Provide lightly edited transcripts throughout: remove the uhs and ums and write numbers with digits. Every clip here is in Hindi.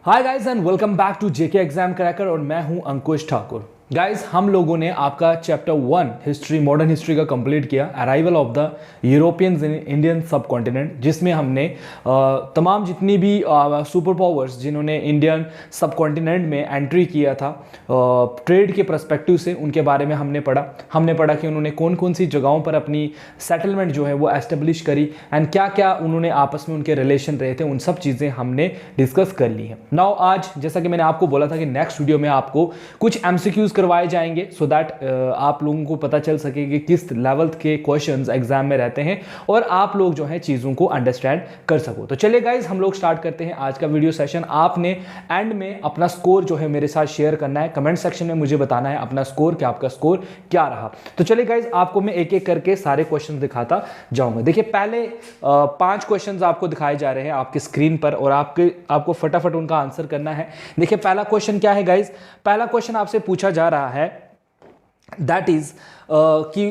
Hi guys and welcome back to JK exam cracker और मैं हूं अंकुश ठाकुर। गाइस हम लोगों ने आपका चैप्टर 1 हिस्ट्री मॉडर्न हिस्ट्री का कंप्लीट किया, arrival of the Europeans in Indian सब कॉन्टिनेंट, जिसमें हमने तमाम जितनी भी सुपर पावर्स जिन्होंने इंडियन सब कॉन्टिनेंट में एंट्री किया था ट्रेड के पर्सपेक्टिव से, उनके बारे में हमने पढ़ा कि उन्होंने कौन कौन सी जगहों पर अपनी सेटलमेंट जो है वो एस्टेब्लिश करी एंड क्या क्या उन्होंने आपस में उनके रिलेशन रहे थे, उन सब चीज़ें हमने डिस्कस कर ली हैं। नाउ आज जैसा कि मैंने आपको बोला था कि नेक्स्ट वीडियो में आपको कुछ एमसीक्यूज करवाए जाएंगे सो दैट आप लोगों को पता चल सके कि किस लेवल के क्वेश्चंस एग्जाम में रहते हैं और आप लोग जो है चीज़ों को अंडरस्टैंड कर सको। तो चलिए गाइज हम लोग स्टार्ट करते हैं आज का वीडियो सेशन। आपने एंड में अपना स्कोर जो है मेरे साथ शेयर करना है, कमेंट सेक्शन में मुझे बताना है अपना स्कोर कि आपका स्कोर क्या रहा। तो चलिए गाइज आपको मैं एक एक करके सारे क्वेश्चन दिखाता जाऊंगा। देखिए पहले 5 क्वेश्चन आपको दिखाए जा रहे हैं आपके स्क्रीन पर और आपको फटाफट उनका आंसर करना है। देखिए पहला क्वेश्चन क्या है गाइज, पहला क्वेश्चन आपसे पूछा जा रहा है दैट इज कि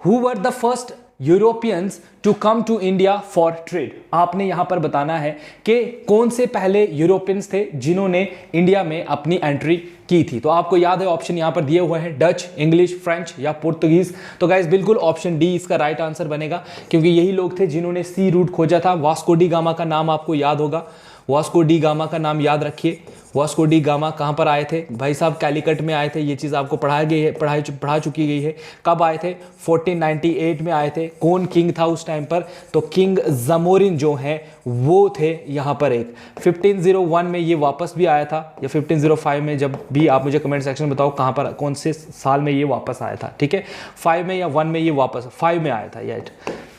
who were the first Europeans to come to India for trade. आपने यहां पर बताना है कि कौन से पहले यूरोपियंस थे जिन्होंने इंडिया में अपनी एंट्री की थी। तो आपको याद है ऑप्शन यहां पर दिए हुए हैं, डच, इंग्लिश, फ्रेंच या पुर्तगीज। तो गाइस बिल्कुल ऑप्शन डी इसका राइट आंसर बनेगा, क्योंकि यही लोग थे जिन्होंने सी रूट खोजा था। वास्को डी गामा का नाम आपको याद होगा, वास्को डी गामा का नाम याद रखिए। वास्को डी गामा कहाँ पर आए थे भाई साहब? कैलिकट में आए थे। ये चीज़ आपको पढ़ा चुकी गई है। कब आए थे? 1498 में आए थे। कौन किंग था उस टाइम पर? तो किंग जमोरिन जो है वो थे यहाँ पर। एक 1501 में ये वापस भी आया था या 1505 में, जब भी आप मुझे कमेंट सेक्शन में बताओ कहाँ पर कौन से साल में ये वापस आया था। ठीक है, 5 में या 1 में ये वापस 5 में आया था यार।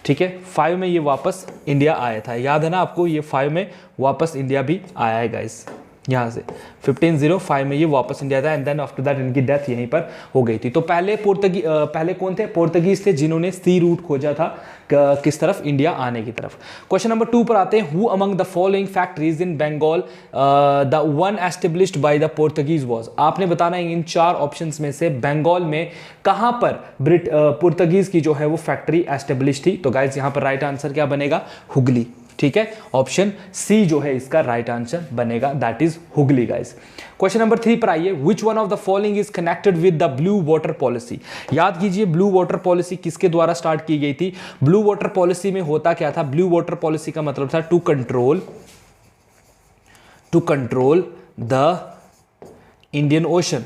ठीक है, 5 में ये वापस इंडिया आया था, याद है ना आपको? ये 5 में वापस इंडिया भी आया है गाइस। यहाँ से 1505 में ये वापस इंडिया था एंड देन आफ्टर दैट इनकी डेथ यहीं पर हो गई थी। तो पहले कौन थे? पोर्तुगीज थे जिन्होंने सी रूट खोजा था किस तरफ? इंडिया आने की तरफ। क्वेश्चन नंबर 2 पर आते हैं। Who among the following factories in Bengal the one established by the Portuguese was. आपने बताना है इन 4 ऑप्शंस में से बंगाल में कहां पर पुर्तगीज की जो है वो फैक्ट्री एस्टेब्लिश थी। तो गाइज यहां पर राइट आंसर क्या बनेगा? हुगली। ठीक है, ऑप्शन सी जो है इसका राइट आंसर बनेगा, that is Hooghly guys. Question number 3 पर आइए। विच one of the following is connected with the blue water policy. याद कीजिए ब्लू वाटर पॉलिसी किसके द्वारा स्टार्ट की गई थी? ब्लू वाटर पॉलिसी में होता क्या था? ब्लू वाटर पॉलिसी का मतलब था to control the Indian Ocean.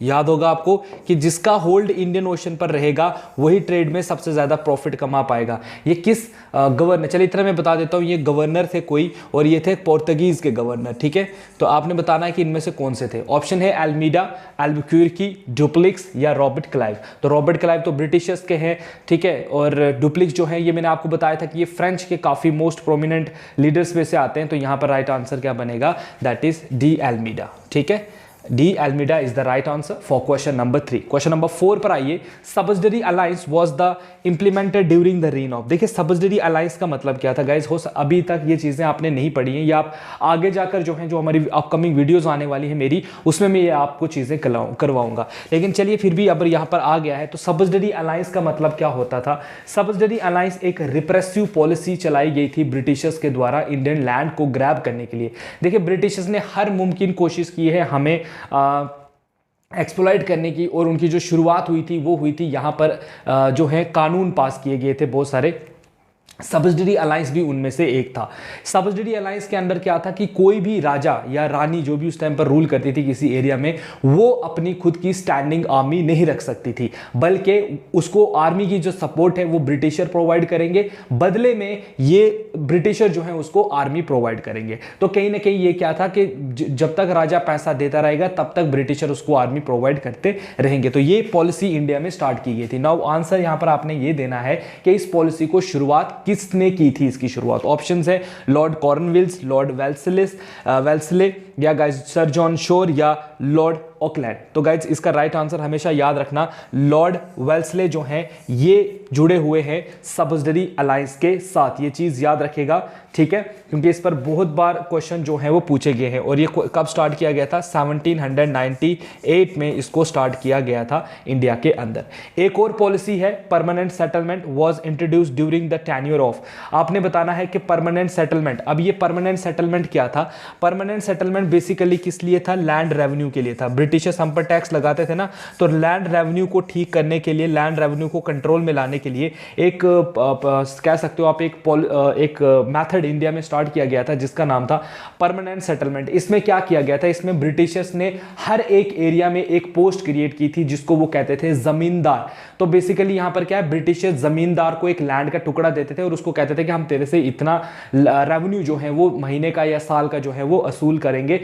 याद होगा आपको कि जिसका होल्ड इंडियन ओशन पर रहेगा वही ट्रेड में सबसे ज्यादा प्रॉफिट कमा पाएगा। ये किस गवर्नर, चलिए इतना मैं बता देता हूं, ये गवर्नर थे कोई और ये थे पोर्तुगीज के गवर्नर। ठीक है, तो आपने बताना है कि इनमें से कौन से थे। ऑप्शन है अल्मीडा, अल्बुक्विर्की, डुप्लिक्स या रॉबर्ट क्लाइव। तो रॉबर्ट क्लाइव तो ब्रिटिशर्स के हैं, ठीक है, और डुप्लिक्स जो है ये मैंने आपको बताया था कि ये फ्रेंच के काफी मोस्ट प्रोमिनेंट लीडर्स में से आते हैं। तो यहां पर राइट आंसर क्या बनेगा? That is de Almeida. ठीक है, de Almeida is the right answer for question number 3। Question number 4 पर आइए। Subsidiary alliance was the implemented during the rain of. देखिए सब्सिडरी अलायंस का मतलब क्या था गाइस? अभी तक ये चीजें आपने नहीं पढ़ी हैं या आप आगे जाकर जो है जो हमारी अपकमिंग वीडियोस आने वाली है मेरी, उसमें मैं ये आपको चीजें करवाऊंगा। लेकिन चलिए फिर भी अब यहाँ पर आ गया है तो सब्सिडरी अलायंस का मतलब क्या होता था? सब्सिडरी अलायंस एक रिप्रेसिव पॉलिसी चलाई गई थी ब्रिटिशर्स के द्वारा इंडियन लैंड को ग्रैब करने के लिए। देखिए ब्रिटिशर्स ने हर मुमकिन कोशिश की है हमें एक्सप्लॉइट करने की, और उनकी जो शुरुआत हुई थी वो हुई थी यहाँ पर जो है कानून पास किए गए थे बहुत सारे। सब्सिडरी अलायंस भी उनमें से एक था। सब्सिडरी अलायंस के अंदर क्या था कि कोई भी राजा या रानी जो भी उस टाइम पर रूल करती थी किसी एरिया में, वो अपनी खुद की स्टैंडिंग आर्मी नहीं रख सकती थी, बल्कि उसको आर्मी की जो सपोर्ट है वो ब्रिटिशर प्रोवाइड करेंगे, बदले में ये ब्रिटिशर जो है उसको आर्मी प्रोवाइड करेंगे। तो कहीं ना कहीं ये क्या था कि जब तक राजा पैसा देता रहेगा तब तक ब्रिटिशर उसको आर्मी प्रोवाइड करते रहेंगे। तो ये पॉलिसी इंडिया में स्टार्ट की गई थी। नाउ आंसर यहां पर आपने ये देना है कि इस पॉलिसी को शुरुआत किसने की थी? इसकी शुरुआत ऑप्शंस है लॉर्ड कॉर्नवालिस, लॉर्ड वेल्सले या गाइस सर जॉन शोर या लॉर्ड ऑकलैंड। तो गाइस इसका राइट आंसर हमेशा याद रखना, लॉर्ड वेल्सले जो हैं ये जुड़े हुए हैं सब्सिडरी अलायंस के साथ। ये चीज याद रखेगा, ठीक है, क्योंकि इस पर बहुत बार क्वेश्चन जो है वो पूछे गए हैं। और ये कब स्टार्ट किया गया था? 1798 में इसको स्टार्ट किया गया था इंडिया के अंदर। एक और पॉलिसी है permanent settlement was introduced during the tenure of. आपने बताना है कि परमानेंट सेटलमेंट, अब ये परमानेंट सेटलमेंट क्या था? परमानेंट सेटलमेंट बेसिकली किस लिए था, लैंड रेवेन्यू के लिए था। ब्रिटिशर्स हम पर टैक्स लगाते थे ना, तो लैंड रेवेन्यू को ठीक करने के लिए, लैंड रेवेन्यू को कंट्रोल में लाने के लिए एक कह सकते हो आप एक मेथड इंडिया में स्टार्ट किया गया था जिसका नाम था परमानेंट सेटलमेंट। इसमें क्या किया गया था, इसमें ब्रिटिशर्स ने हर एक एरिया में एक पोस्ट क्रिएट की थी जिसको वो कहते थे जमींदार। तो बेसिकली यहां पर क्या है, ब्रिटिशर्स जमींदार को एक लैंड का टुकड़ा देते थे और उसको कहते थे कि हम तेरे से इतना रेवेन्यू जो है वो महीने का या साल का जो है वो असूल करेंगे,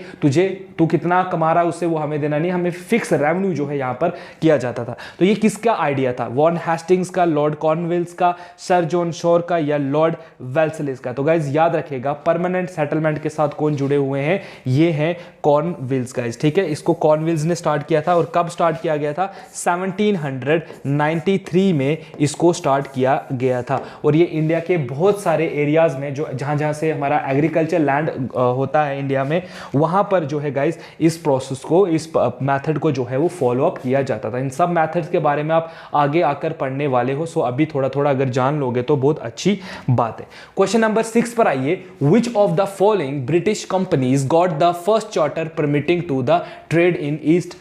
तू कितना कमा रहा है उससे वो हमें देना नहीं, हमें फिक्स रेवेन्यू जो है यहां पर किया जाता था। तो ये किसका आइडिया था, वॉरेन हेस्टिंग्स का, लॉर्ड कॉर्नवेलिस का, सर जॉन शोर का या लॉर्ड वेल्सलेस का। तो गाइज याद रखिएगा परमानेंट सेटलमेंट के साथ कौन जुड़े हुए हैं, ये हैं कॉर्नवेलिस गाइज, ठीक है। इसको कॉर्नवेलिस ने स्टार्ट किया था और कब स्टार्ट किया गया था, 1793 में इसको स्टार्ट किया गया था। और ये इंडिया के बहुत सारे एरियाज में जो जहां से हमारा एग्रीकल्चर लैंड होता है इंडिया में, वहां पर जो है गाइज इस प्रोसेस को, इस मेथड को जो है वो फॉलो अप किया जाता था। इन सब मेथड्स के बारे में आप आगे आकर पढ़ने वाले हो, सो अभी थोड़ा थोड़ा अगर जान लोगे तो बहुत अच्छी बात है। क्वेश्चन नंबर 6 पर आइए, which of the following British companies got the first charter permitting to the trade in East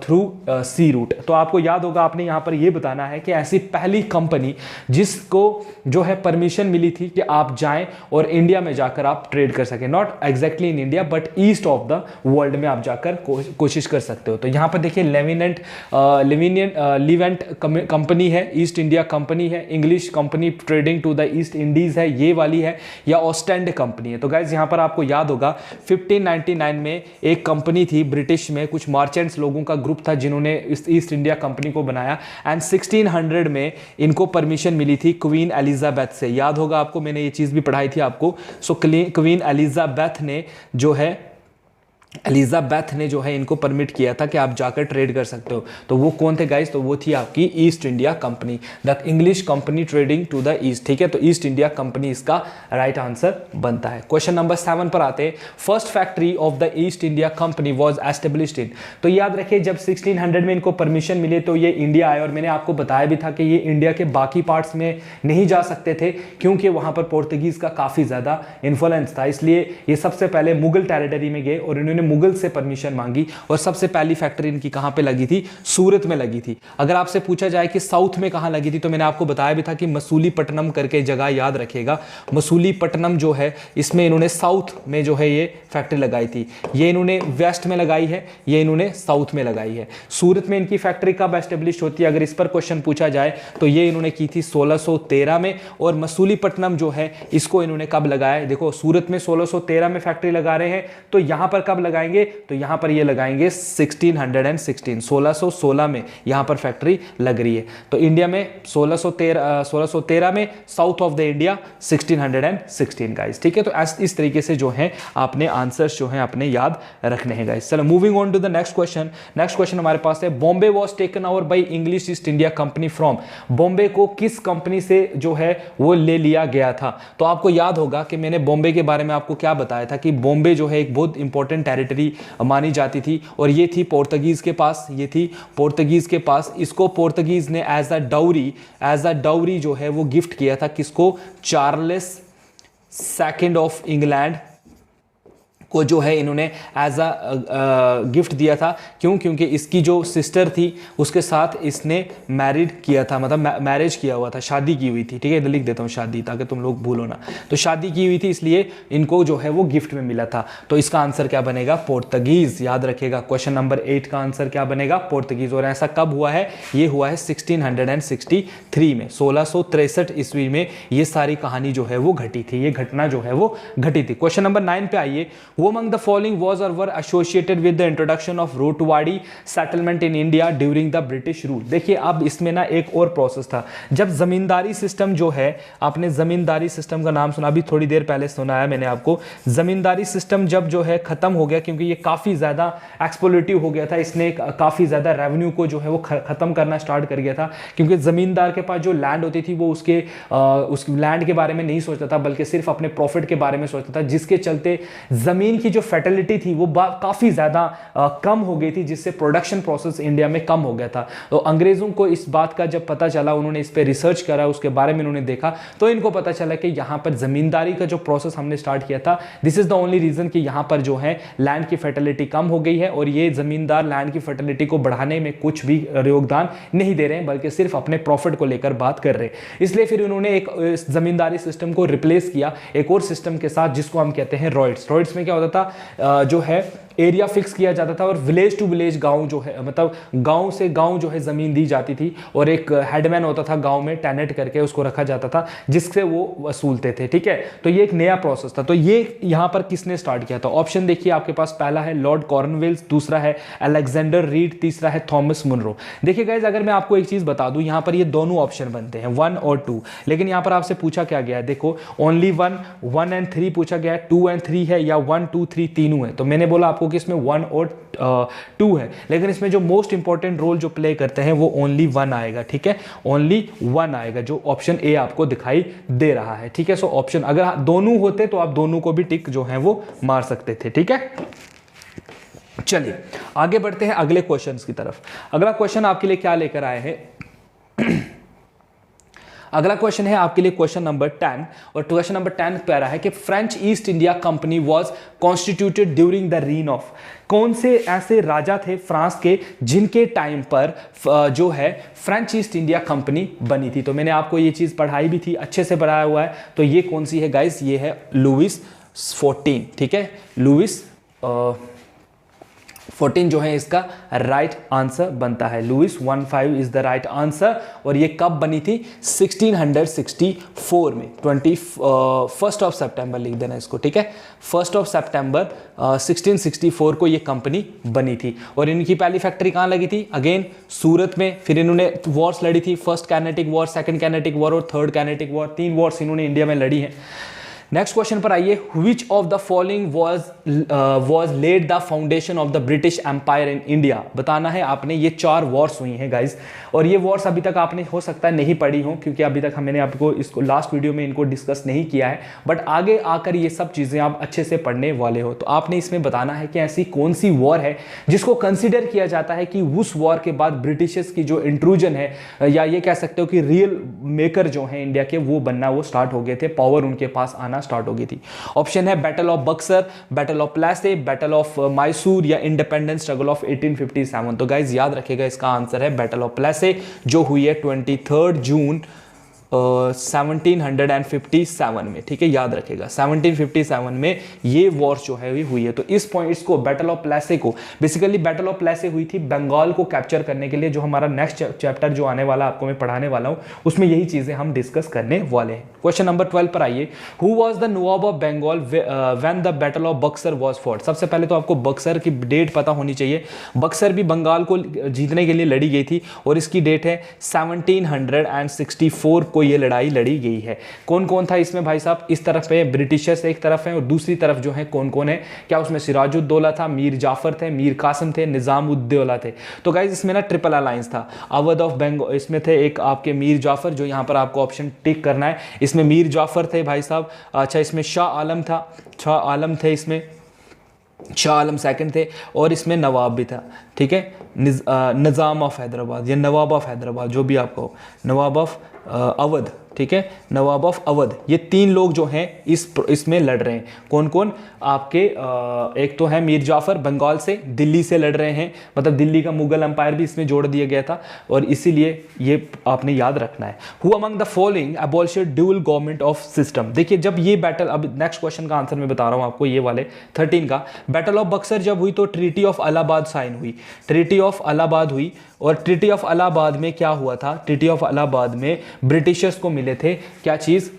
through sea route. तो आपको याद होगा, आपने यहां पर यह बताना है कि ऐसी पहली कंपनी जिसको जो है परमिशन मिली थी कि आप जाएं और इंडिया में जाकर आप ट्रेड कर सकें, not exactly in India but east of the world में आप जाकर कोशिश कर सकते हो। तो यहां पर देखिए लिवेंट कंपनी है, ईस्ट इंडिया कंपनी है, English company trading to the East Indies है, ये वाली है, या ऑस्टेंड कंपनी है। तो गाइज यहां पर आपको याद होगा 1599 में एक कंपनी थी ब्रिटिश में, कुछ मार्चेंट्स लोगों का ग्रुप था जिन्होंने इस ईस्ट इंडिया कंपनी को बनाया, एंड 1600 में इनको परमिशन मिली थी क्वीन एलिजाबेथ से। याद होगा आपको, मैंने ये चीज भी पढ़ाई थी आपको। सो क्वीन एलिजाबेथ ने जो है इनको परमिट किया था कि आप जाकर ट्रेड कर सकते हो। तो वो कौन थे गाइस, तो वो थी आपकी East India company, the English company trading to the East, ठीक है। तो ईस्ट इंडिया कंपनी इसका राइट आंसर बनता है। क्वेश्चन नंबर 7 पर आते हैं, first factory of the East India company was established in. तो याद रखिए जब 1600 में इनको परमिशन मिले तो ये इंडिया आए, और मैंने आपको बताया भी था कि ये इंडिया के बाकी पार्ट्स में नहीं जा सकते थे क्योंकि वहां पर पोर्तुगीज का काफी ज्यादा इन्फ्लुएंस था। इसलिए ये सबसे पहले मुगल टेरिटरी में गए और इन्होंने मुगल से परमिशन मांगी, और सबसे पहली फैक्ट्री इनकी कहां पे लगी थी, सूरत में लगी थी। अगर आपसे पूछा जाए कि साउथ में कहां लगी थी, तो मैंने आपको बताया भी था कि मसूलीपट्टनम करके जगह याद रखिएगा, मसूलीपट्टनम जो है इसमें इन्होंने साउथ में जो है ये फैक्ट्री लगाई थी। ये इन्होंने वेस्ट में लगाई है, ये इन्होंने साउथ में लगाई है। सूरत में इनकी फैक्ट्री कब एस्टेब्लिश होती है, अगर इस पर क्वेश्चन पूछा जाए तो ये इन्होंने की थी 1613 में, और मसूलीपट्टनम जो है इसको इन्होंने कब लगाया, देखो सूरत में 1613 में फैक्ट्री लगा रहे हैं, तो यहां पर कब लगाएंगे, तो यहां पर ये लगाएंगे 1616 में यहां पर फैक्ट्री लग रही है। तो इंडिया में 1613 में, south of the India 1616 guys, ठीक है। तो इस तरीके से जो है आपने आंसर्स जो है अपने याद रखने हैं गाइस। चलो moving on to the next question. Next question हमारे पास है, Bombay was taken over by English East India company from. Bombay को किस कंपनी से जो है वो ले लिया गया था। तो आपको याद होगा कि मैंने बॉम्बे के बारे में आपको क्या बताया था कि बॉम्बे जो है एक बहुत इंपॉर्टेंट टेरिटरी मानी जाती थी, और ये थी पोर्तुगीज के पास, ये थी पोर्तुगीज के पास। इसको पोर्तुगीज ने एज अ डाउरी जो है वो गिफ्ट किया था, किसको, चार्ल्स सेकंड ऑफ इंग्लैंड को जो है इन्होंने एज अ गिफ्ट दिया था। क्यों, क्योंकि इसकी जो सिस्टर थी उसके साथ इसने मैरिड किया था, मतलब मैरिज किया हुआ था, शादी की हुई थी, ठीक है। इधर लिख देता हूँ शादी, ताकि तुम लोग भूलो ना। तो शादी की हुई थी, इसलिए इनको जो है वो गिफ्ट में मिला था। तो इसका आंसर क्या बनेगा, पोर्तुगीज। याद रखिएगा क्वेश्चन नंबर 8 का आंसर क्या बनेगा, पोर्तुगीज। और ऐसा कब हुआ है, ये हुआ है 1663 में, 1663 ईस्वी में ये सारी कहानी जो है वो घटी थी, ये घटना जो है वो घटी थी। क्वेश्चन नंबर 9 पे आइए, Who among the following was or were associated with the introduction of Rotwadi settlement in India during the British rule? देखिए अब इसमें ना एक और प्रोसेस था, जब जमींदारी सिस्टम जो है, आपने जमींदारी सिस्टम का नाम सुना, अभी थोड़ी देर पहले सुनाया मैंने आपको। जमींदारी सिस्टम जब जो है खत्म हो गया, क्योंकि ये काफी ज्यादा एक्सप्लोरेटिव हो गया था, इसने काफी ज्यादा रेवेन्यू को जो है वो खत्म करना स्टार्ट कर गया था। क्योंकि जमींदार के पास जो लैंड होती थी वो उस लैंड के बारे में नहीं सोचता था, बल्कि सिर्फ अपने प्रॉफिट के बारे में सोचता था, जिसके चलते जमीन ज़मीन की जो फर्टिलिटी थी वो काफ़ी ज़्यादा कम हो गई थी, जिससे प्रोडक्शन प्रोसेस इंडिया में कम हो गया था। तो अंग्रेज़ों को इस बात का जब पता चला, उन्होंने इस पर रिसर्च करा, उसके बारे में उन्होंने देखा, तो इनको पता चला कि यहाँ पर ज़मींदारी का जो प्रोसेस हमने स्टार्ट किया था, this is the only reason कि यहाँ पर जो है लैंड की फर्टिलिटी कम हो गई है, और ये ज़मींदार लैंड की फर्टिलिटी को बढ़ाने में कुछ भी योगदान नहीं दे रहे हैं, बल्कि सिर्फ अपने प्रॉफिट को लेकर बात कर रहे हैं। इसलिए फिर उन्होंने एक ज़मींदारी सिस्टम को रिप्लेस किया एक और सिस्टम के साथ, जिसको हम कहते हैं रॉयड्स। रॉयड्स में क्या होता था, जो है एरिया फिक्स किया जाता था, और विलेज टू विलेज गांव जो है, मतलब गांव से गांव जो है ज़मीन दी जाती थी, और एक हेडमैन होता था गांव में, टेनेट करके उसको रखा जाता था, जिससे वो वसूलते थे। ठीक है, तो ये एक नया प्रोसेस था। तो ये यहाँ पर किसने स्टार्ट किया था? ऑप्शन देखिए आपके पास, पहला है लॉर्ड कॉर्नवेलिस, दूसरा है अलेक्जेंडर रीड, तीसरा है थॉमस मुनरो। देखिए गाइज, अगर मैं आपको एक चीज़ बता दूं, यहाँ पर ये दोनों ऑप्शन बनते हैं 1 और 2, लेकिन यहाँ पर आपसे पूछा क्या गया है, देखो ओनली 1 एंड 3 पूछा गया है, 2 एंड 3 है, या 1 2 3 तीनों है। तो मैंने बोला आपको कि इसमें 1 और 2 है, लेकिन इसमें जो मोस्ट इंपॉर्टेंट रोल जो प्ले करते हैं वो ओनली 1 आएगा। ठीक है, ओनली 1 आएगा, जो ऑप्शन ए आपको दिखाई दे रहा है। ठीक है, सो ऑप्शन अगर दोनों होते तो आप दोनों को भी टिक जो है वो मार सकते थे। ठीक है, चलिए आगे बढ़ते हैं अगले क्वेश्चंस की तरफ। अगला क्वेश्चन आपके लिए क्या लेकर आए हैं? अगला क्वेश्चन है आपके लिए क्वेश्चन नंबर 10, और क्वेश्चन नंबर 10 कह रहा है कि French East India company was constituted during the reign of. कौन से ऐसे राजा थे फ्रांस के जिनके टाइम पर जो है फ्रेंच ईस्ट इंडिया कंपनी बनी थी? तो मैंने आपको ये चीज़ पढ़ाई भी थी, अच्छे से पढ़ाया हुआ है। तो ये कौन सी है गाइस? ये है लुइस 14। ठीक है, लुइस 14 जो है इसका राइट आंसर बनता है। Louis 15 is the right answer. और ये कब बनी थी? 1664 में, 21 ऑफ सितंबर लिख देना इसको। ठीक है, 1 ऑफ सितंबर 1664 को ये कंपनी बनी थी। और इनकी पहली फैक्ट्री कहाँ लगी थी? अगेन सूरत में। फिर इन्होंने वॉर्स लड़ी थी, first Carnatic war, second Carnatic war और थर्ड कैनेटिक वॉर। 3 वॉर्स इन्होंने इंडिया में लड़ी हैं। नेक्स्ट क्वेश्चन पर आइए। Which of the following was led the foundation of the British Empire in India? बताना है आपने। ये 4 वॉर्स हुई हैं गाइज, और ये वॉर्स अभी तक आपने हो सकता है नहीं पढ़ी हो, क्योंकि अभी तक मैंने आपको इसको लास्ट वीडियो में इनको डिस्कस नहीं किया है, बट आगे आकर ये सब चीज़ें आप अच्छे से पढ़ने वाले हो। तो आपने इसमें बताना है कि ऐसी कौन सी वॉर है जिसको कंसिडर किया जाता है कि उस वॉर के बाद ब्रिटिशर्स की जो इंट्रूजन है, या ये कह सकते हो कि रियल मेकर जो है इंडिया के, वो बनना वो स्टार्ट हो गए थे, पावर उनके पास आना स्टार्ट हो गई थी। ऑप्शन है battle of Buxar, battle of Plassey, battle of Mysore, या इंडिपेंडेंस स्ट्रगल ऑफ 1857। तो गाइज याद रखिएगा, इसका आंसर है बैटल ऑफ प्लासी, जो हुई है 23 जून 1757 में। ठीक है, याद रखेगा 1757 में ये वॉर जो है हुई है। तो इस पॉइंट्स को, बैटल ऑफ प्लासी को, बेसिकली बैटल ऑफ प्लासी हुई थी बंगाल को कैप्चर करने के लिए। जो हमारा नेक्स्ट चैप्टर जो आने वाला आपको मैं पढ़ाने वाला हूं, उसमें यही चीजें हम डिस्कस करने वाले हैं। क्वेश्चन नंबर 12 पर आइए। Who was the nawab of Bengal when the battle of Buxar was fought? सबसे पहले तो आपको बक्सर की डेट पता होनी चाहिए। बक्सर भी बंगाल को जीतने के लिए लड़ी गई थी, और इसकी डेट है 1764 को ये लड़ाई लड़ी गई है। कौन कौन था इसमें भाई साहब? इस तरफ है ब्रिटिशर्स एक तरफ है, और दूसरी तरफ जो है कौन कौन है? क्या उसमें सिराजुद्दौला था, मीर जाफर थे, मीर कासिम थे, निजामुद्दौला थे। तो गाइज इसमें ना ट्रिपल अलायंस था। अवध ऑफ बंगाल इसमें थे एक आपके मीर जाफर, जो यहाँ पर आपको ऑप्शन टिक करना है। इसमें मीर जाफर थे भाई साहब। अच्छा, इसमें शाह आलम था, शाह आलम थे, इसमें शाह आलम सेकंड थे, और इसमें नवाब भी था। ठीक है, निज़ाम ऑफ हैदराबाद या नवाब ऑफ हैदराबाद, जो भी आपको, नवाब ऑफ अवध। ठीक है, नवाब ऑफ अवध। ये 3 लोग जो हैं इसमें लड़ रहे हैं। कौन कौन? आपके एक तो है मीर जाफर बंगाल से, दिल्ली से लड़ रहे हैं, मतलब दिल्ली का मुगल एम्पायर भी इसमें जोड़ दिया गया था, और इसीलिए ये आपने याद रखना है। Who among the following abolished dual government of system? देखिए जब ये बैटल, अब नेक्स्ट क्वेश्चन का आंसर मैं बता रहा हूं आपको, ये वाले 13 का। बैटल ऑफ बक्सर जब हुई तो ट्रीटी ऑफ इलाहाबाद साइन हुई, ट्रीटी ऑफ इलाहाबाद हुई। और ट्रीटी ऑफ इलाहाबाद में क्या हुआ था? ट्रीटी ऑफ इलाहाबाद में ब्रिटिशर्स को मिले थे क्या चीज?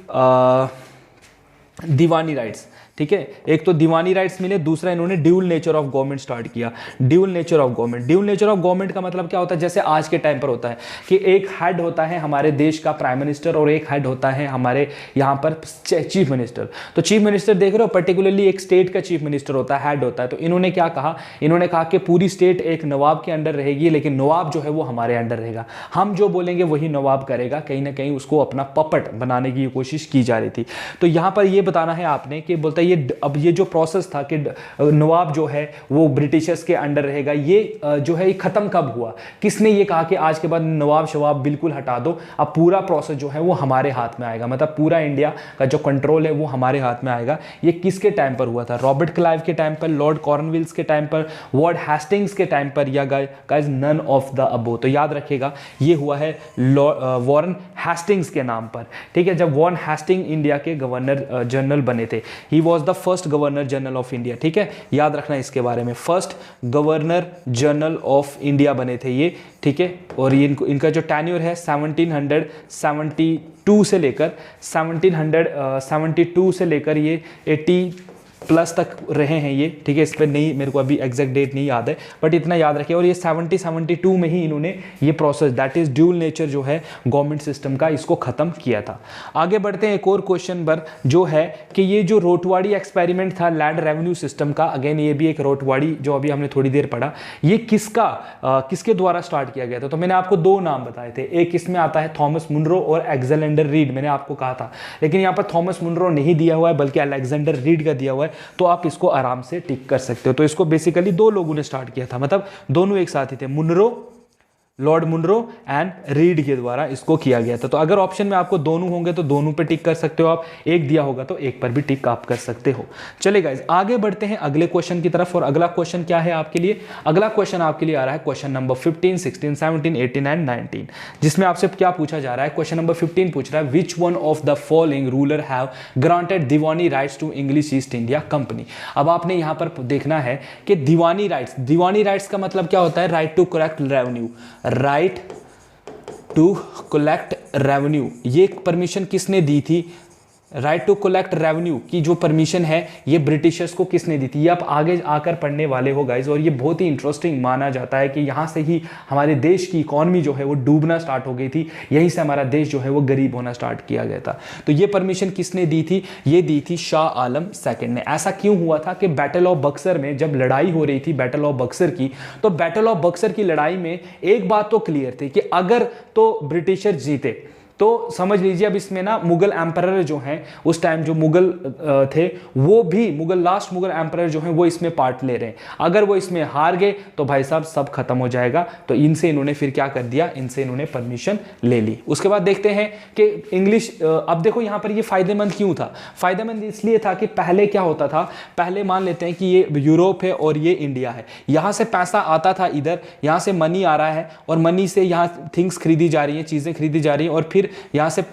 दीवानी राइट्स। ठीक है, एक तो दीवानी राइट्स मिले, दूसरा इन्होंने dual nature of government start किया। Dual nature of government, dual nature of government का मतलब क्या होता है? जैसे आज के टाइम पर होता है कि एक हेड होता है हमारे देश का प्राइम मिनिस्टर, और एक हेड होता है हमारे यहाँ पर चीफ मिनिस्टर। तो चीफ मिनिस्टर देख रहे हो, पर्टिकुलरली एक स्टेट का चीफ मिनिस्टर होता है, हेड होता है। तो इन्होंने क्या कहा? इन्होंने कहा कि पूरी स्टेट एक नवाब के अंडर रहेगी, लेकिन नवाब जो है वो हमारे अंडर रहेगा, हम जो बोलेंगे वही नवाब करेगा। कहीं ना कहीं उसको अपना पपट बनाने की कोशिश की जा रही थी। तो यहाँ पर ये बताना है आपने कि बोलता है अब ये जो प्रोसेस था कि नवाब जो है वो ब्रिटिशर्स के अंडर रहेगा, ये जो है ये खत्म कब हुआ, किसने ये कहा कि आज के बाद नवाब शवाब बिल्कुल हटा दो, अब पूरा प्रोसेस जो है वो हमारे हाथ में आएगा, मतलब पूरा इंडिया का जो कंट्रोल है वो हमारे हाथ में आएगा। ये किसके टाइम पर हुआ था? रॉबर्ट क्लाइव के टाइम पर, लॉर्ड कॉर्नवालिस के टाइम पर, वॉर्ड हेस्टिंग्स के टाइम पर, या guys none of the above? तो याद रखिएगा ये हुआ है वॉरेन हेस्टिंग्स के नाम पर, ठीक है, जब वॉरेन हेस्टिंग इंडिया के गवर्नर जनरल बने थे। He was the first governor general of India, ठीक है, याद रखना इसके बारे में, first governor general of India बने थे ये, ठीक है। और ये इनका जो टेन्योर है 1772 से लेकर 1772 से लेकर ये 80 प्लस तक रहे हैं ये, ठीक है। इस पर नहीं, मेरे को अभी एग्जैक्ट डेट नहीं याद है, बट इतना याद रखिए। और ये 72 में ही इन्होंने ये process, that is dual nature जो है गवर्नमेंट सिस्टम का, इसको खत्म किया था। आगे बढ़ते हैं एक और क्वेश्चन पर, जो है कि ये जो रोटवाड़ी एक्सपेरिमेंट था लैंड रेवेन्यू सिस्टम का, अगेन ये भी एक रोटवाड़ी जो अभी हमने थोड़ी देर पढ़ा, ये किसके द्वारा स्टार्ट किया गया था? तो मैंने आपको दो नाम बताए थे, एक इसमें आता है थॉमस मुनरो और अलेक्जेंडर रीड, मैंने आपको कहा था, लेकिन यहाँ पर थॉमस मुनरो नहीं दिया हुआ है बल्कि अलेक्जेंडर रीड का दिया हुआ है, तो आप इसको आराम से टिक कर सकते हो। तो इसको बेसिकली दो लोगों ने स्टार्ट किया था, मतलब दोनों एक साथ ही थे, Munro, Lord Munro and Reid के द्वारा इसको किया गया था। तो अगर ऑप्शन में आपको दोनों होंगे तो दोनों पे टिक कर सकते हो आप, एक दिया होगा तो एक पर भी टिक आप कर सकते हो। चलिए गाइस आगे बढ़ते हैं अगले क्वेश्चन की तरफ। और अगला क्वेश्चन क्या है आपके लिए? अगला क्वेश्चन आपके लिए आ रहा है क्वेश्चन नंबर 15, 16, 17, 18 एंड 19, जिसमें आपसे क्या पूछा जा रहा है? क्वेश्चन नंबर 15 पूछ रहा है, which one of the following ruler have granted diwani rights to English East India Company? अब आपने यहां पर देखना है कि दीवानी राइट्स का मतलब क्या होता है? Right to collect revenue, right to collect revenue, ये परमिशन किसने दी थी? राइट टू कलेक्ट रेवेन्यू की जो परमिशन है ये ब्रिटिशर्स को किसने दी थी? ये आप आगे आकर पढ़ने वाले हो गाइज, और ये बहुत ही इंटरेस्टिंग माना जाता है कि यहाँ से ही हमारे देश की इकॉनमी जो है वो डूबना स्टार्ट हो गई थी, यहीं से हमारा देश जो है वो गरीब होना स्टार्ट किया गया था। तो ये परमिशन किसने दी थी? ये दी थी शाह आलम सेकंड ने। ऐसा क्यों हुआ था कि बैटल ऑफ बक्सर में जब लड़ाई हो रही थी बैटल ऑफ बक्सर की, तो बैटल ऑफ बक्सर की लड़ाई में एक बात तो क्लियर थी कि अगर तो ब्रिटिशर जीते तो समझ लीजिए अब इसमें ना मुगल एम्परर जो हैं उस टाइम जो मुगल थे वो भी लास्ट मुगल एम्परर जो हैं वो इसमें पार्ट ले रहे हैं। अगर वो इसमें हार गए तो भाई साहब सब खत्म हो जाएगा। तो इनसे इन्होंने फिर क्या कर दिया? इनसे इन्होंने परमिशन ले ली। उसके बाद देखते हैं कि इंग्लिश, अब देखो यहाँ पर ये फायदेमंद क्यों था? फायदेमंद इसलिए था कि पहले क्या होता था, पहले मान लेते हैं कि ये यूरोप है और ये इंडिया है, यहाँ से पैसा आता था इधर, यहाँ से मनी आ रहा है और मनी से यहाँ थिंग्स खरीदी जा रही हैं, चीजें खरीदी जा रही हैं और फिर यहां से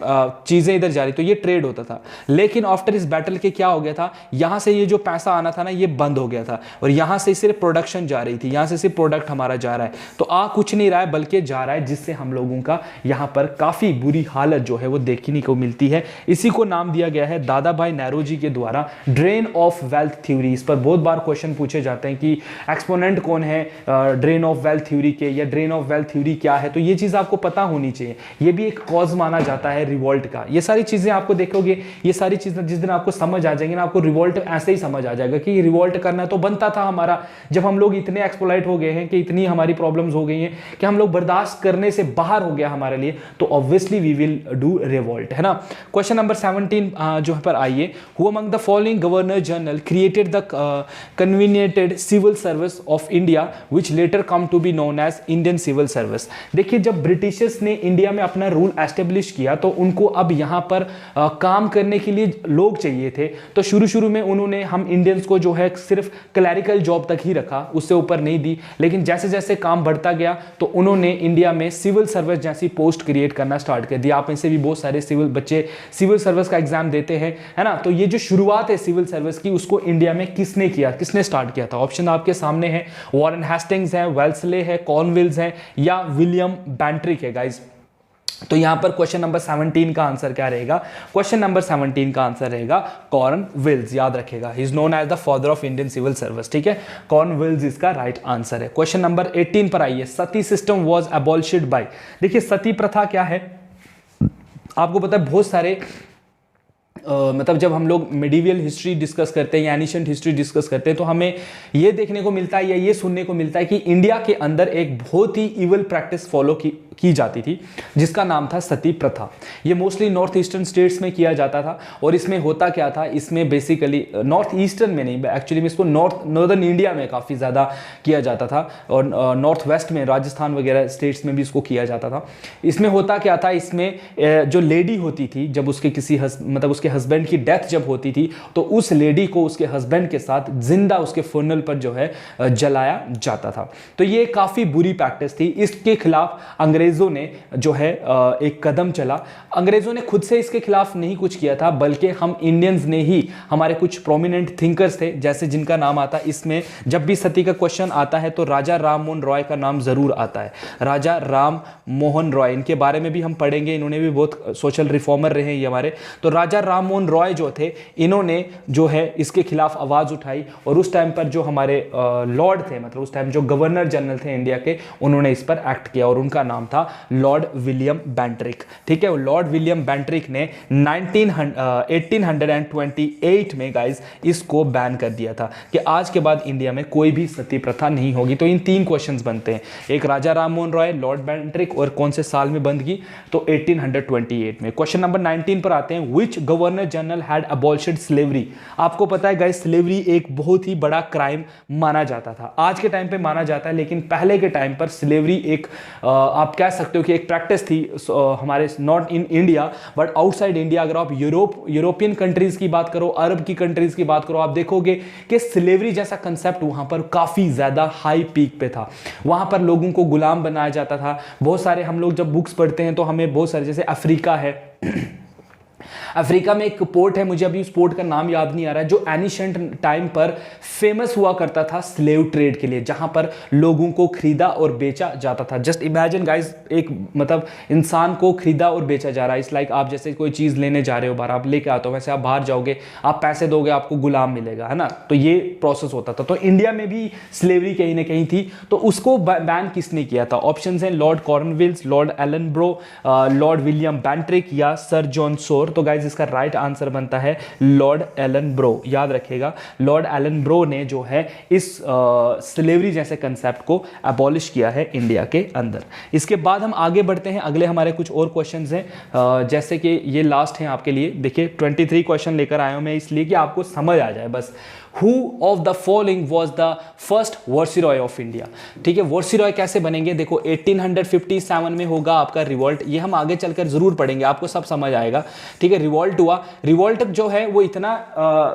चीजें इधर जा रही, तो ये ट्रेड होता था। लेकिन आफ्टर इस बैटल के क्या हो गया था, यहां से ये जो पैसा आना था ना ये बंद हो गया था और यहां से सिर्फ प्रोडक्शन जा रही थी, यहां से सिर्फ प्रोडक्ट हमारा जा रहा है। तो आ कुछ नहीं रहा है बल्कि जा रहा है, जिससे हम लोगों का यहां पर काफी बुरी हालत जो है वो देखने को मिलती है। इसी को नाम दिया गया है दादा भाई नेहरू जी के द्वारा ड्रेन ऑफ वेल्थ थ्योरी। इस पर बहुत बार क्वेश्चन पूछे जाते हैं कि एक्सपोनेंट कौन है ड्रेन ऑफ वेल्थ थ्योरी के, या ड्रेन ऑफ वेल्थ थ्योरी क्या है? तो ये चीज आपको पता होनी चाहिए। ये भी एक कॉज माना जाता है रिवोल्ट का। ये सारी चीजें आपको देखोगे, ये सारी चीजें जिस दिन आपको समझ आ जाएंगी ना, आपको रिवोल्ट ऐसे ही समझ आ जाएगा कि रिवोल्ट करना तो बनता था हमारा। जब हम लोग इतने एक्सप्लॉइट हो गए हैं कि इतनी हमारी प्रॉब्लम्स हो गई हैं कि हम लोग बर्दाश्त करने से बाहर हो गया हमारे लिए, तो obviously we will do revolt, है ना। क्वेश्चन नंबर 17 जो पर आइए, who among the following governor general created the covenanted civil service of India which later come to be known as Indian civil service? देखिए जब ब्रिटिशर्स ने इंडिया में अपना रूल एस्टेब्लिश किया तो उनको अब यहां पर काम करने के लिए लोग चाहिए थे। तो शुरू में उन्होंने हम इंडियंस को जो है सिर्फ क्लैरिकल जॉब तक ही रखा, उससे ऊपर नहीं दी। लेकिन जैसे जैसे काम बढ़ता गया तो उन्होंने इंडिया में सिविल सर्विस जैसी पोस्ट क्रिएट करना स्टार्ट कर दिया। आप में से भी बहुत सारे बच्चे सिविल सर्विस का एग्जाम देते हैं, है ना। तो ये जो शुरुआत है सिविल सर्विस की, उसको इंडिया में किसने किया, किसने स्टार्ट किया था? ऑप्शन आपके सामने है, वॉरेन हेस्टिंग्स है, वेल्सले है, कॉर्नवालिस है, या विलियम बेंट्रिक है गाइज। तो यहां पर क्वेश्चन नंबर 17 का आंसर क्या रहेगा? क्वेश्चन नंबर 17 का आंसर रहेगा कॉर्नवालिस। याद रखेगा, he is known as the father of Indian civil service, ठीक है। कॉर्नवालिस इसका राइट आंसर है। क्वेश्चन नंबर 18 पर आइए, sati system was abolished by. देखिए सती प्रथा क्या है, आपको पता है बहुत सारे मतलब जब हम लोग मिडिवियल हिस्ट्री डिस्कस करते हैं या एनिशेंट हिस्ट्री डिस्कस करते हैं तो हमें ये देखने को मिलता है या ये सुनने को मिलता है कि इंडिया के अंदर एक बहुत ही इवल प्रैक्टिस फॉलो की जाती थी जिसका नाम था सती प्रथा। ये मोस्टली नॉर्थ ईस्टर्न स्टेट्स में किया जाता था और इसमें होता क्या था, इसमें बेसिकली नॉर्थ ईस्टर्न में नहीं, एक्चुअली में इसको नॉर्दर्न इंडिया में काफ़ी ज़्यादा किया जाता था और नॉर्थ वेस्ट में राजस्थान वगैरह स्टेट्स में भी इसको किया जाता था। इसमें होता क्या था, इसमें जो लेडी होती थी जब उसके किसी मतलब उसके हस्बैंड की डेथ जब होती थी तो उस लेडी को उसके हस्बैंड के साथ जिंदा उसके फर्नल पर जो है जलाया जाता था। तो ये काफ़ी बुरी प्रैक्टिस थी। इसके खिलाफ अंग्रेज़ों ने जो है एक कदम चला। अंग्रेज़ों ने खुद से इसके खिलाफ नहीं कुछ किया था, बल्कि हम इंडियंस ने ही, हमारे कुछ प्रोमिनेंट थिंकर्स थे जैसे जिनका नाम आता है, इसमें जब भी सती का क्वेश्चन आता है तो राजा राम मोहन रॉय का नाम ज़रूर आता है। राजा राम मोहन रॉय, इनके बारे में भी हम पढ़ेंगे, इन्होंने भी बहुत सोशल रिफॉर्मर रहे ये हमारे। तो राजा राम मोहन रॉय जो थे, इन्होंने जो है इसके खिलाफ आवाज़ उठाई और उस टाइम पर जो हमारे लॉर्ड थे, मतलब उस टाइम जो गवर्नर जनरल थे इंडिया के, उन्होंने इस पर एक्ट किया और उनका नाम था लॉर्ड विलियम बेंट्रिक। ठीक है, लॉर्ड विलियम बेंट्रिक ने 1828 में गाइस इसको बैन कर दिया था कि आज के बाद इंडिया में कोई भी सती प्रथा नहीं होगी। तो इन 3 क्वेश्चंस बनते हैं, एक राजा राम मोहन रॉय, लॉर्ड बेंट्रिक और कौन से साल में बंद की, तो 1828 में। क्वेश्चन नंबर 19 पर आते हैं, which governor general had abolished slavery. आपको पता है गाइस स्लेवरी एक बहुत ही बड़ा क्राइम माना जाता था, आज के टाइम पे माना जाता है, लेकिन पहले के टाइम पर स्लेवरी एक आप कह सकते हो कि एक प्रैक्टिस थी हमारे not in India but outside India. अगर आप यूरोपियन कंट्रीज की बात करो, अरब की कंट्रीज की बात करो, आप देखोगे कि स्लेवरी जैसा कंसेप्ट वहां पर काफी ज्यादा हाई पीक पे था। वहां पर लोगों को गुलाम बनाया जाता था। बहुत सारे हम लोग जब बुक्स पढ़ते हैं तो हमें बहुत सारे, जैसे अफ्रीका है, अफ्रीका में एक पोर्ट है, मुझे अभी उस पोर्ट का नाम याद नहीं आ रहा है, जो एनिशेंट टाइम पर फेमस हुआ करता था स्लेव ट्रेड के लिए, जहां पर लोगों को खरीदा और बेचा जाता था। जस्ट इमेजिन गाइस, एक मतलब इंसान को खरीदा और बेचा जा रहा है। इट्स लाइक आप जैसे कोई चीज़ लेने जा रहे हो बाहर, आप लेके आते हो, वैसे आप बाहर जाओगे, आप पैसे दोगे, आपको गुलाम मिलेगा, है ना। तो ये प्रोसेस होता था। तो इंडिया में भी स्लेवरी कहीं ना कहीं थी। तो उसको बैन किसने किया था? ऑप्शन हैं lord Cornwallis, lord Ellenborough, lord William Bentinck या सर जॉन सोर। तो गाइस इसका राइट आंसर बनता है लॉर्ड एलन ब्रो। याद रखिएगा, लॉर्ड एलन ब्रो ने जो है इस स्लेवरी जैसे कंसेप्ट को अबॉलिश किया है इंडिया के अंदर। इसके बाद हम आगे बढ़ते हैं, अगले हमारे कुछ और क्वेश्चंस हैं, जैसे कि ये लास्ट हैं आपके लिए। देखिए 23 क्वेश्चन लेकर आया हूं मैं, इसलिए कि आपको समझ आ जाए बस। Who of the following was the first viceroy of India? ठीक है, वायसरॉय कैसे बनेंगे? देखो 1857 में होगा आपका रिवॉल्ट, ये हम आगे चलकर जरूर पढ़ेंगे, आपको सब समझ आएगा। ठीक है, रिवॉल्ट हुआ। रिवॉल्ट जो है वो इतना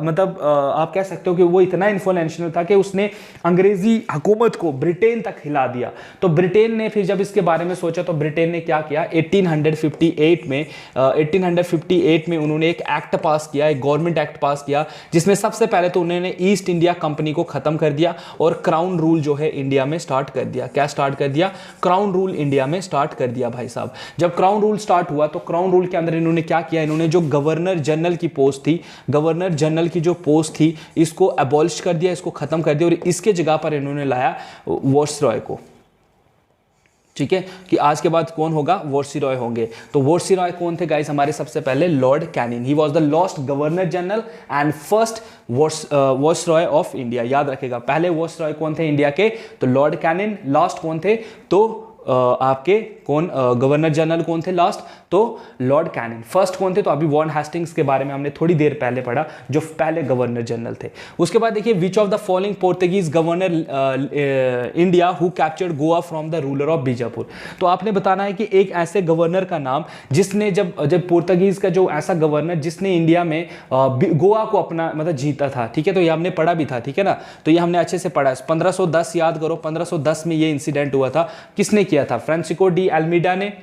मतलब आप कह सकते हो कि वो इतना इन्फ्लुएंशियल था कि उसने अंग्रेजी हुकूमत को ब्रिटेन तक हिला दिया। तो ब्रिटेन ने फिर जब इसके बारे में सोचा तो ब्रिटेन ने क्या किया, 1858 में उन्होंने एक एक्ट पास किया, एक गवर्नमेंट एक्ट पास किया, जिसमें सबसे पहले तो उन्होंने ईस्ट इंडिया कंपनी को खत्म कर दिया और क्राउन रूल जो है इंडिया में स्टार्ट कर दिया। क्या स्टार्ट कर दिया? क्राउन रूल इंडिया में स्टार्ट कर दिया भाई साहब। जब क्राउन रूल स्टार्ट हुआ तो क्राउन रूल के अंदर इन्होंने क्या किया, इन्होंने जो गवर्नर जनरल की पोस्ट थी, गवर्नर जनरल की जो पोस्ट थी, इसको अबॉलिश कर दिया, इसको खत्म कर दिया और इसके जगह पर इन्होंने लाया वायसरॉय को। ठीक है, कि आज के बाद कौन होगा? वायसरॉय होंगे। तो वायसरॉय कौन थे गाइस? हमारे सबसे पहले Lord Canning. He was the last governor general and first viceroy of India. याद रखेगा, पहले वायसरॉय कौन थे इंडिया के? तो लॉर्ड कैनिंग। लास्ट कौन थे? तो आपके कौन गवर्नर जनरल कौन थे लास्ट? तो लॉर्ड कैनिंग। फर्स्ट कौन थे? तो अभी वॉन हेस्टिंग्स के बारे में हमने थोड़ी देर पहले पढ़ा, जो पहले गवर्नर जनरल थे। उसके बाद देखिए, विच of the following Portuguese governor India who captured Goa from the ruler of Bijapur. तो आपने बताना है कि एक ऐसे गवर्नर का नाम जिसने जब पोर्तुगीज का जो ऐसा गवर्नर जिसने इंडिया में गोवा को अपना मतलब जीता था। ठीक है, तो ये हमने पढ़ा भी था, ठीक है ना, तो ये हमने अच्छे से पढ़ा। 1510 याद करो, 1510 में ये इंसिडेंट हुआ था। किसने किया था? फ्रांसिस्को डी अल्मीडा ने,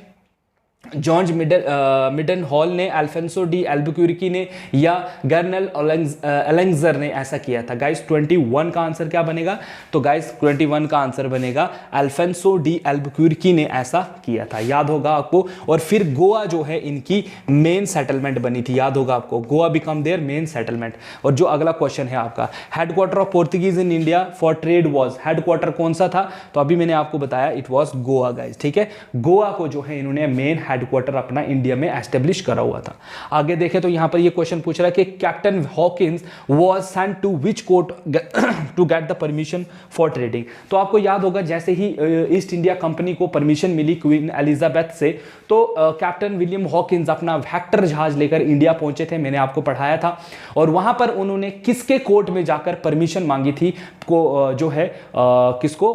जॉर्ज मिडन हॉल ने, अल्फोंसो डी एल्बुक्यूर्की ने या गर्नल एलेंजर ने ऐसा किया था। गाइस 21 का आंसर क्या बनेगा? तो गाइस 21 का आंसर बनेगा अल्फोंसो डी एल्बुक्यूर्की ने ऐसा किया था। याद होगा आपको। और फिर गोवा जो है इनकी मेन सेटलमेंट बनी थी। याद होगा आपको, Goa become their main settlement. और जो अगला क्वेश्चन है आपका, headquarter of Portuguese in India for trade was, headquarter कौन सा था? तो अभी मैंने आपको बताया, इट वाज गोवा गाइस। ठीक है, गोवा को जो है इन्होंने मेन हेडक्वार्टर अपना इंडिया में एस्टेब्लिश करा हुआ था। आगे देखें तो यहाँ पर ये क्वेश्चन पूछ रहा है कि captain Hawkins was sent to which court to get the permission for trading. तो आपको याद होगा जैसे ही ईस्ट इंडिया कंपनी को परमिशन मिली क्वीन एलिजाबेथ से, तो कैप्टन विलियम हॉकिंस अपना वेक्टर जहाज लेकर इंडिया पहुंचे थे, मैंने आपको पढ़ाया था। और वहां पर उन्होंने किसके कोर्ट में जाकर परमिशन मांगी थी को जो है किसको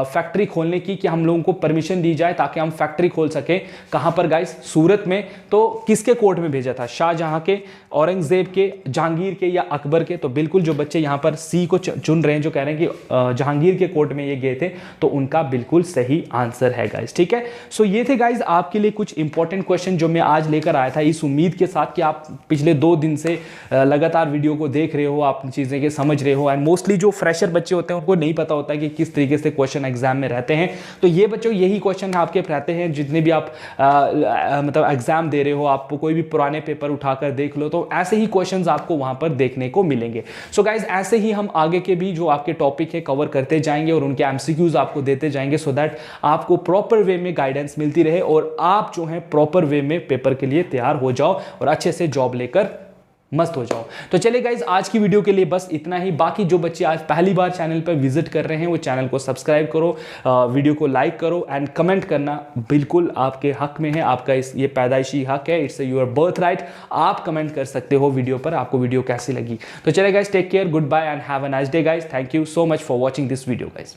फैक्ट्री खोलने की, कि हम लोगों को परमिशन दी जाए ताकि हम फैक्ट्री खोल सके। कहां पर गाइस? सूरत में। तो किसके कोर्ट में भेजा था? शाहजहां के, औरंगजेब के, जहांगीर के या अकबर के? तो बिल्कुल जो बच्चे यहां पर सी को चुन रहे हैं, जो कह रहे हैं कि जहांगीर के कोर्ट में ये गए थे, तो उनका बिल्कुल सही आंसर है गाइस। ठीक है, सो ये थे गाइस आपके लिए कुछ इंपॉर्टेंट क्वेश्चन जो मैं आज लेकर आया था, इस उम्मीद के साथ कि आप पिछले 2 दिन से लगातार वीडियो को देख रहे हो, आप चीजें के समझ रहे हो। एंड मोस्टली जो फ्रेशर बच्चे होते हैं उनको नहीं पता होता है कि किस तरीके से क्वेश्चन एग्जाम में रहते हैं। तो ये बच्चों यही क्वेश्चन आपके रहते हैं जितने भी आप मतलब एग्जाम दे रहे हो, आप कोई भी पुराने पेपर उठाकर देख लो, तो ऐसे ही क्वेश्चंस आपको वहां पर देखने को मिलेंगे। सो गाइज ऐसे ही हम आगे के भी जो आपके टॉपिक है कवर करते जाएंगे और उनके एमसीक्यूज आपको देते जाएंगे, सो दैट आपको प्रॉपर वे में गाइडेंस मिलती रहे और आप जो है प्रॉपर वे में पेपर के लिए तैयार हो जाओ और अच्छे से जॉब लेकर मस्त हो जाओ। तो चलिए गाइज आज की वीडियो के लिए बस इतना ही। बाकी जो बच्चे आज पहली बार चैनल पर विजिट कर रहे हैं वो चैनल को सब्सक्राइब करो, वीडियो को लाइक करो एंड कमेंट करना बिल्कुल आपके हक में है, आपका ये पैदाइशी हक है, इट्स योर बर्थ राइट। आप कमेंट कर सकते हो वीडियो पर आपको वीडियो कैसी लगी। तो चलिए guys take care, goodbye and have a nice day guys. Thank you so much for watching this video guys.